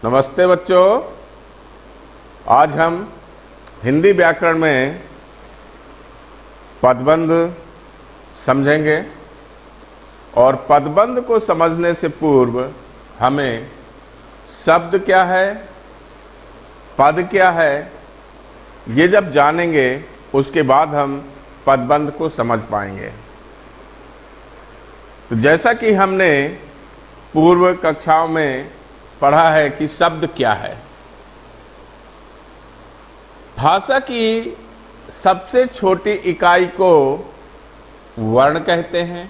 नमस्ते बच्चों। आज हम हिंदी व्याकरण में पदबंध समझेंगे और पदबंध को समझने से पूर्व हमें शब्द क्या है, पद क्या है, ये जब जानेंगे उसके बाद हम पदबंध को समझ पाएंगे। तो जैसा कि हमने पूर्व कक्षाओं में पढ़ा है कि शब्द क्या है। भाषा की सबसे छोटी इकाई को वर्ण कहते हैं।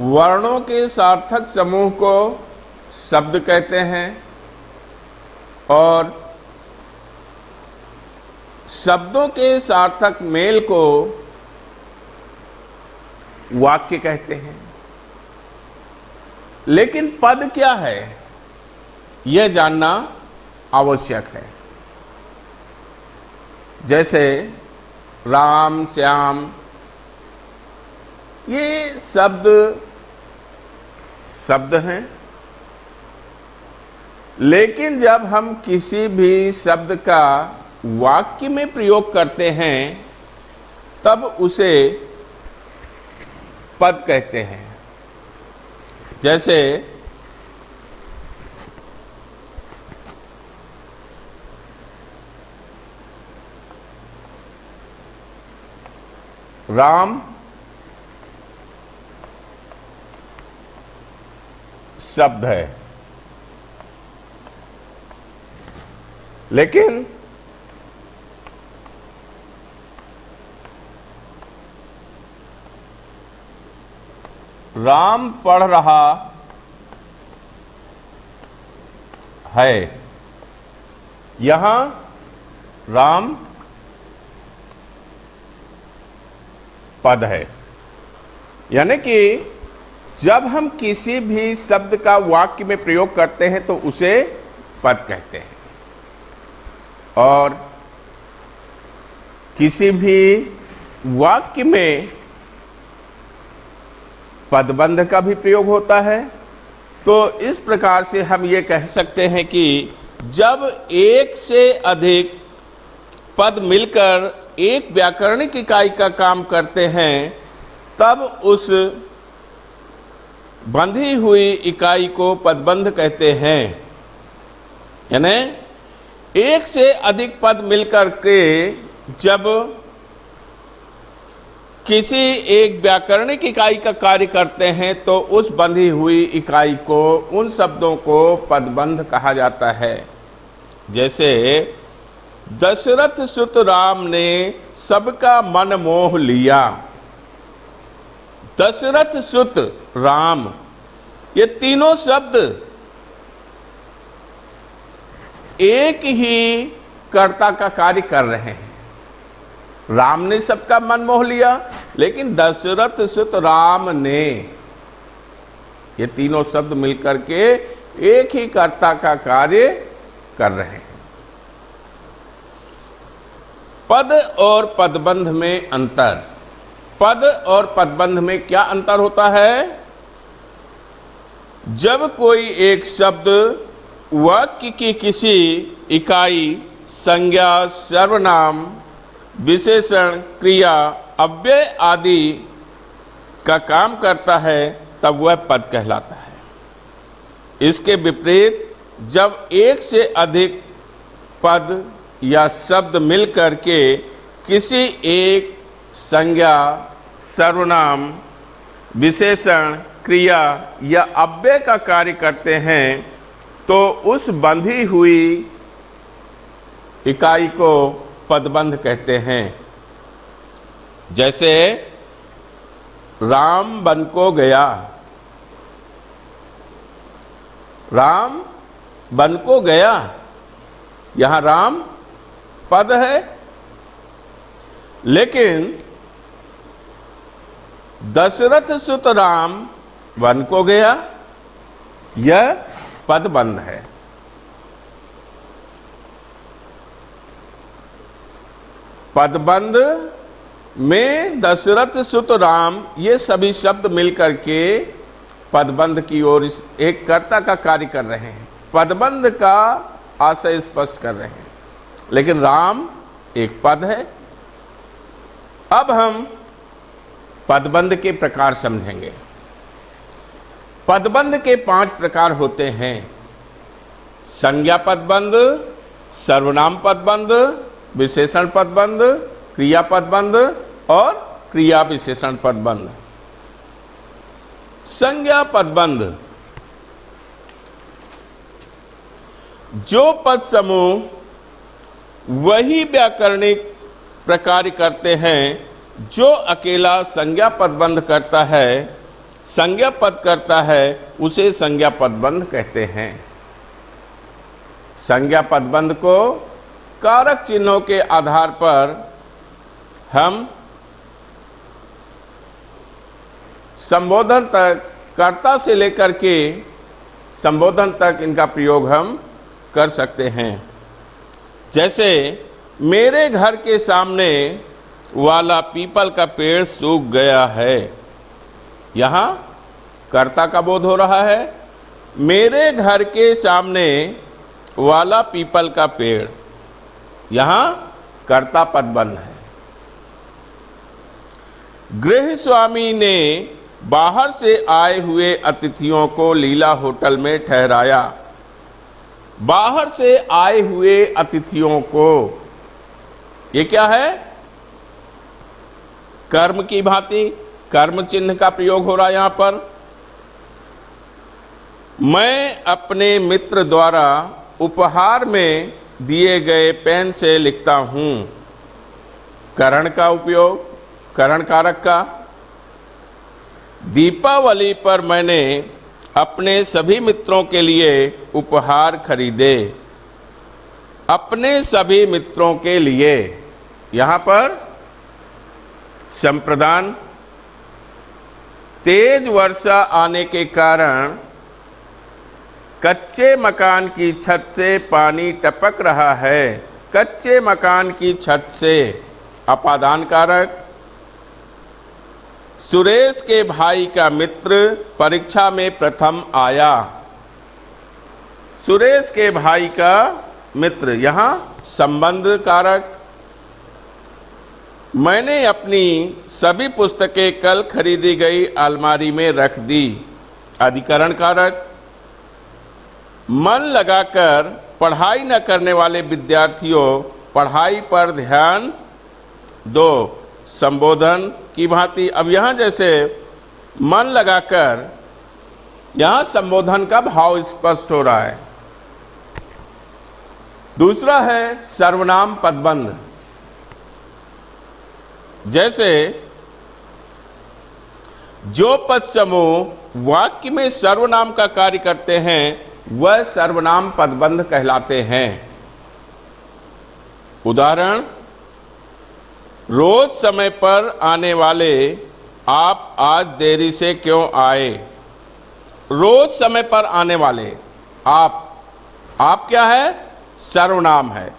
वर्णों के सार्थक समूह को शब्द कहते हैं और शब्दों के सार्थक मेल को वाक्य कहते हैं। लेकिन पद क्या है, यह जानना आवश्यक है। जैसे राम, श्याम, ये शब्द हैं। लेकिन जब हम किसी भी शब्द का वाक्य में प्रयोग करते हैं तब उसे पद कहते हैं। जैसे राम शब्द है, लेकिन राम पढ़ रहा है, यहां राम पद है। यानी कि जब हम किसी भी शब्द का वाक्य में प्रयोग करते हैं तो उसे पद कहते हैं। और किसी भी वाक्य में पदबंध का भी प्रयोग होता है। तो इस प्रकार से हम ये कह सकते हैं कि जब एक से अधिक पद मिलकर एक व्याकरणिक इकाई का काम करते हैं तब उस बंधी हुई इकाई को पदबंध कहते हैं। यानी एक से अधिक पद मिलकर के जब किसी एक व्याकरणिक इकाई का कार्य करते हैं तो उस बंधी हुई इकाई को, उन शब्दों को पदबंध कहा जाता है। जैसे दशरथ सुत राम ने सबका मन मोह लिया। दशरथ सुत राम, ये तीनों शब्द एक ही कर्ता का कार्य कर रहे हैं। राम ने सबका मन मोह लिया, लेकिन दशरथ सुत राम ने, ये तीनों शब्द मिलकर के एक ही कर्ता का कार्य कर रहे हैं। पद और पदबंध में अंतर। पद और पदबंध में क्या अंतर होता है? जब कोई एक शब्द वाक्य की किसी इकाई, संज्ञा, सर्वनाम, विशेषण, क्रिया, अव्यय आदि का काम करता है तब वह पद कहलाता है। इसके विपरीत जब एक से अधिक पद या शब्द मिलकर के किसी एक संज्ञा, सर्वनाम, विशेषण, क्रिया या अव्यय का कार्य करते हैं तो उस बंधी हुई इकाई को पदबंध कहते हैं। जैसे राम वन को गया। राम वन को गया, यहां राम पद है, लेकिन दशरथ सुत राम वन को गया, यह पदबंध है। पदबंध में दशरथ सुत राम, ये सभी शब्द मिलकर के पदबंध की ओर एक कर्ता का कार्य कर रहे हैं, पदबंध का आशय स्पष्ट कर रहे हैं। लेकिन राम एक पद है। अब हम पदबंध के प्रकार समझेंगे। पदबंध के 5 प्रकार होते हैं: संज्ञा पदबंध, सर्वनाम पदबंध, विशेषण पदबंध, क्रिया पदबंध और क्रिया विशेषण पदबंध। संज्ञा पदबंध, जो पद समूह वही व्याकरणिक प्रकार करते हैं जो अकेला संज्ञा पदबंध करता है, संज्ञा पद करता है, उसे संज्ञा पदबंध कहते हैं। संज्ञा पदबंध को कारक चिन्हों के आधार पर हम संबोधन तक, कर्ता से लेकर के संबोधन तक इनका प्रयोग हम कर सकते हैं। जैसे मेरे घर के सामने वाला पीपल का पेड़ सूख गया है, यहाँ कर्ता का बोध हो रहा है। मेरे घर के सामने वाला पीपल का पेड़, यहाँ कर्ता पदबंध है। गृह स्वामी ने बाहर से आए हुए अतिथियों को लीला होटल में ठहराया। बाहर से आए हुए अतिथियों को, ये क्या है? कर्म की भांति कर्म चिन्ह का प्रयोग हो रहा है यहां पर। मैं अपने मित्र द्वारा उपहार में दिए गए पेन से लिखता हूं। करण का उपयोग, करण कारक का। दीपावली पर मैंने अपने सभी मित्रों के लिए उपहार खरीदे। अपने सभी मित्रों के लिए, यहाँ पर संप्रदान। तेज वर्षा आने के कारण कच्चे मकान की छत से पानी टपक रहा है। कच्चे मकान की छत से, अपादान कारक। सुरेश के भाई का मित्र परीक्षा में प्रथम आया। सुरेश के भाई का मित्र, यहाँ संबंध कारक। मैंने अपनी सभी पुस्तकें कल खरीदी गई अलमारी में रख दी। अधिकरण कारक। मन लगाकर पढ़ाई न करने वाले विद्यार्थियों, पढ़ाई पर ध्यान दो। संबोधन की भांति। अब यहाँ जैसे मन लगाकर, यहाँ संबोधन का भाव स्पष्ट हो रहा है। दूसरा है सर्वनाम पदबंध। जैसे जो पद समूह वाक्य में सर्वनाम का कार्य करते हैं वह सर्वनाम पदबंध कहलाते हैं। उदाहरण, रोज समय पर आने वाले, आप आज देरी से क्यों आए? रोज समय पर आने वाले, आप क्या है? सर्वनाम है।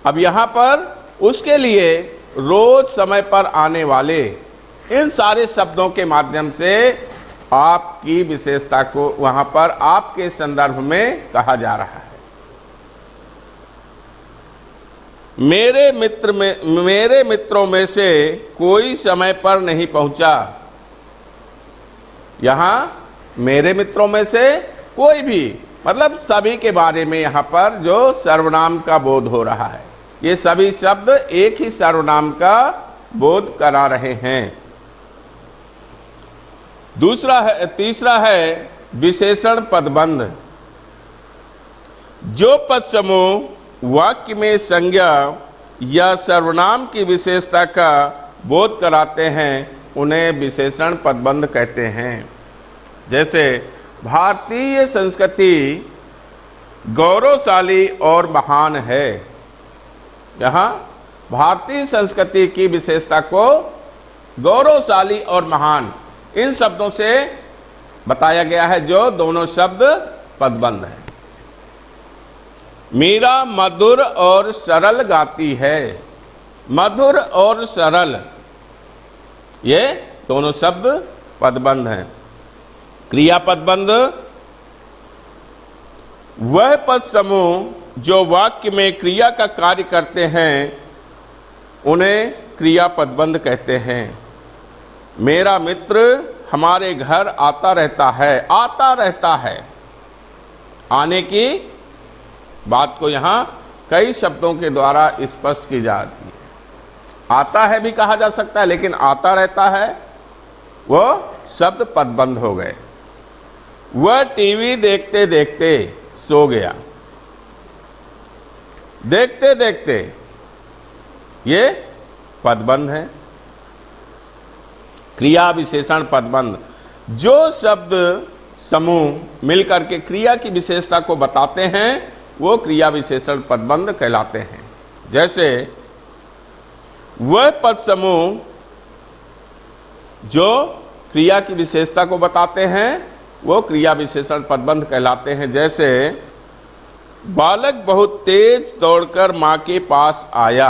अब यहाँ पर उसके लिए रोज समय पर आने वाले, इन सारे शब्दों के माध्यम से आपकी विशेषता को वहां पर आपके संदर्भ में कहा जा रहा है। मेरे मित्रों में से कोई समय पर नहीं पहुंचा। यहां मेरे मित्रों में से कोई भी, मतलब सभी के बारे में यहां पर जो सर्वनाम का बोध हो रहा है। ये सभी शब्द एक ही सर्वनाम का बोध करा रहे हैं। तीसरा है विशेषण पदबंध। जो पद समूह वाक्य में संज्ञा या सर्वनाम की विशेषता का बोध कराते हैं उन्हें विशेषण पदबंध कहते हैं। जैसे भारतीय संस्कृति गौरवशाली और महान है। यहाँ भारतीय संस्कृति की विशेषता को गौरवशाली और महान, इन शब्दों से बताया गया है, जो दोनों शब्द पदबंध है। मीरा मधुर और सरल गाती है। मधुर और सरल, ये दोनों शब्द पदबंध हैं। क्रियापदबंध वह पद समूह जो वाक्य में क्रिया का कार्य करते हैं उन्हें क्रियापदबंध कहते हैं। मेरा मित्र हमारे घर आता रहता है। आने की बात को यहाँ कई शब्दों के द्वारा स्पष्ट की जाती है। आता है भी कहा जा सकता है, लेकिन आता रहता है वो शब्द पदबंध हो गए। वह टीवी देखते देखते सो गया। देखते देखते ये पदबंध है। क्रिया विशेषण पदबंध जो शब्द समूह मिलकर के क्रिया की विशेषता को बताते हैं वो क्रिया विशेषण पदबंध कहलाते हैं। जैसे वह पद समूह जो क्रिया की विशेषता को बताते हैं वो क्रिया विशेषण पदबंध कहलाते हैं। जैसे बालक बहुत तेज दौड़कर मां के पास आया।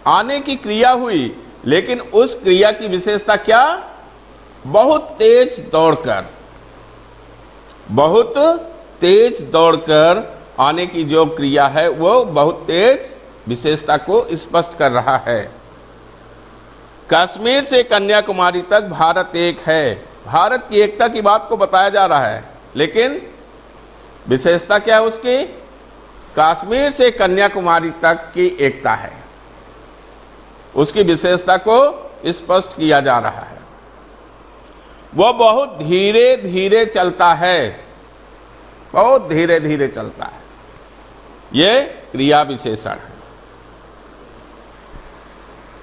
आने की क्रिया हुई, लेकिन उस क्रिया की विशेषता क्या? बहुत तेज दौड़कर। बहुत तेज दौड़कर आने की जो क्रिया है वो बहुत तेज विशेषता को स्पष्ट कर रहा है। कश्मीर से कन्याकुमारी तक भारत एक है। भारत की एकता की बात को बताया जा रहा है, लेकिन विशेषता क्या है उसकी? कश्मीर से कन्याकुमारी तक की एकता है, उसकी विशेषता को स्पष्ट किया जा रहा है। वह बहुत धीरे धीरे चलता है। बहुत धीरे धीरे चलता है, ये क्रिया विशेषण है।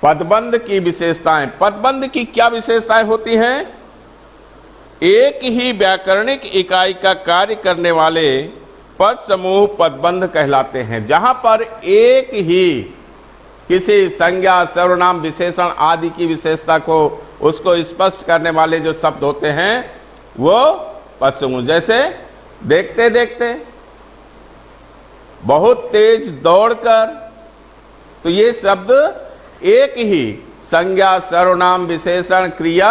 पदबंध की विशेषताएं। पदबंध की क्या विशेषताएं होती हैं? एक ही व्याकरणिक इकाई का कार्य करने वाले पद समूह पदबंध कहलाते हैं। जहां पर एक ही किसी संज्ञा, सर्वनाम, विशेषण आदि की विशेषता को उसको स्पष्ट करने वाले जो शब्द होते हैं वो पद समूह। जैसे देखते देखते, बहुत तेज दौड़कर, तो ये शब्द एक ही संज्ञा, सर्वनाम, विशेषण, क्रिया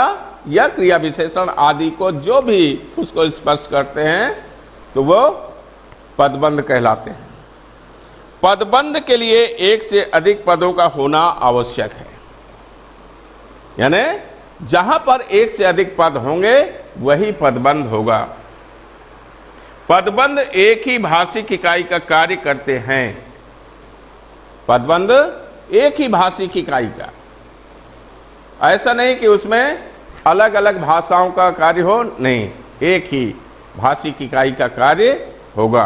या क्रिया विशेषण आदि को जो भी उसको स्पष्ट करते हैं तो वो पदबंध कहलाते हैं। पदबंध के लिए एक से अधिक पदों का होना आवश्यक है। यानी जहां पर एक से अधिक पद होंगे वही पदबंध होगा। पदबंध एक ही भाषिक इकाई का कार्य करते हैं। पदबंध एक ही भाषिक इकाई का, ऐसा नहीं कि उसमें अलग अलग भाषाओं का कार्य हो, नहीं, एक ही भाषिक इकाई का कार्य होगा।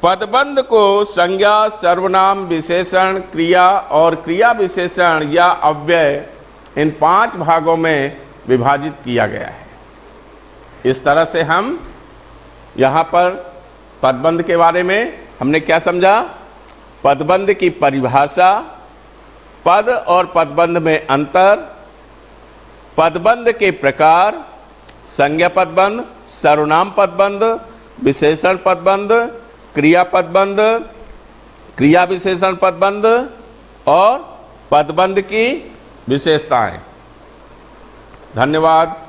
पदबंध को संज्ञा, सर्वनाम, विशेषण, क्रिया और क्रिया विशेषण या अव्यय, इन 5 भागों में विभाजित किया गया है। इस तरह से हम यहाँ पर पदबंध के बारे में हमने क्या समझा? पदबंध की परिभाषा, पद और पदबंध में अंतर, पदबंध के प्रकार, संज्ञा पदबंध, सर्वनाम पदबंध, विशेषण पदबंध, क्रिया पदबंध, क्रिया विशेषण पदबंध और पदबंध की विशेषताएं। धन्यवाद।